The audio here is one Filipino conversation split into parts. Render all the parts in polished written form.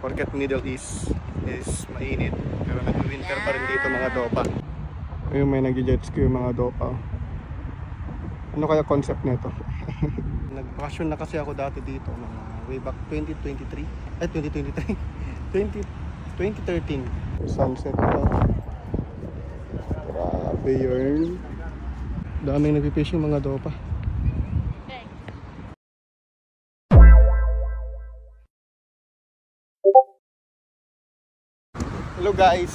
Porket Middle East is mainit, pero nag-winter pa rin dito mga dopa. Ayun, may nag-jet ski yung mga dopa. Ano kaya concept nito? Nag-vacation na kasi ako dati dito mga way back 2023 ay 2013 sunset pa. Grabe yun, daming nagpipishing mga dopa. Hello guys,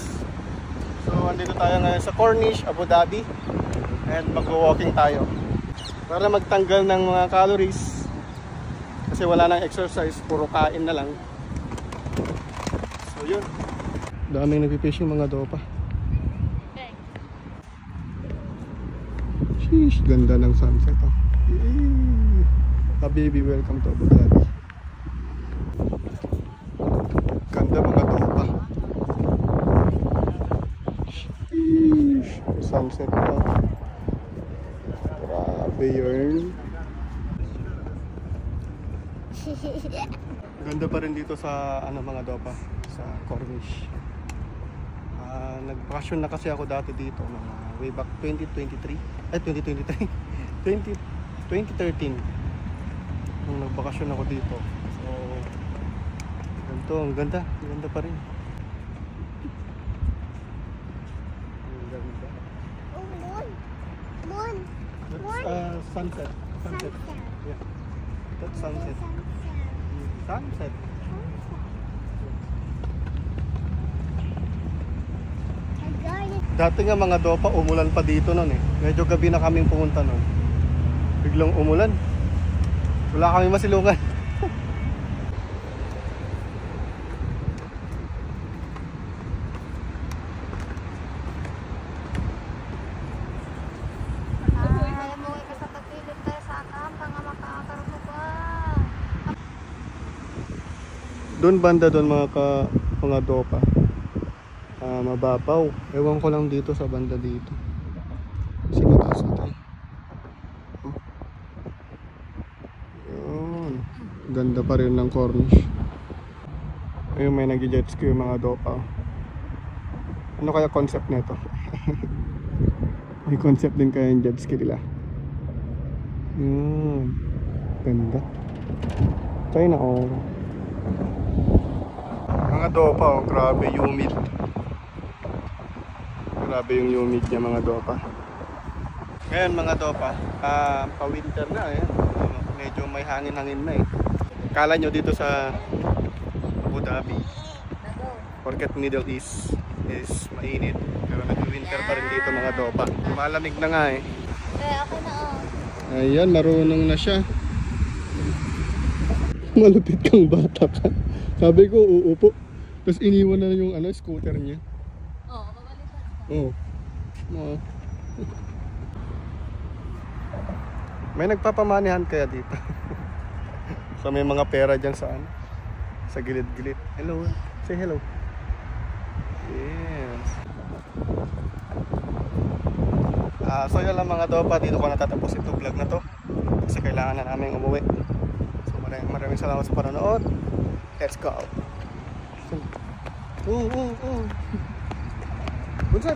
so andito tayo ngayon sa Corniche, Abu Dhabi, and mag-walking tayo para magtanggal ng mga calories kasi wala nang exercise, puro kain na lang. So yun, daming nagpipishing mga dopa. Sheesh, ganda ng sunset oh. Habibi, welcome to Abu Dhabi. Ganda mga dopa. Sunset pa. Grabe yun. Ganda pa rin dito sa mga dopa, sa Corniche. Nag-vacation na kasi ako dati dito mga way back 2013 nung nag-vacation ako dito. So ganito, ang ganda pa rin. That's sunset. Yeah. That's sunset. Sunset. Dati nga mga dopa, umulan pa dito noon eh. Medyo gabi na kaming pumunta noon. Biglang umulan. Wala kaming masilungan. Doon banda doon mga dopa, mababaw. Ewan ko lang dito sa banda dito. Sinataas na tayo. Yun. Ganda pa rin ng Corniche. Ayun, may nag-jet ski yung mga dopa. Ano kaya concept nito? May concept din kaya yung jet ski nila. Ganda. China oh. Mga dopa oh, grabe humid. Grabe yung humid niya mga dopa. Ngayon mga dopa, pa-winter na eh. Medyo may hangin-hangin na eh. Kala nyo dito sa Abu Dhabi, porket Middle East is mainit, pero nag-winter pa rin dito mga dopa. Malamig na nga eh. Ako na oh. Ayan, marunong na siya. Malupit kang bata ka. Sabi ko uupo, tapos iniwan na yung scooter niya. Oo, babalikan ka. Oo. May nagpapamanihan kaya dito. So may mga pera dyan sa gilid-gilid. Hello, say hello. Yes. So yun lang mga dopa, dito ko natatapos itong vlog na to kasi kailangan na namin umuwi. So maraming salamat sa panonood. Let's go. Bunsay.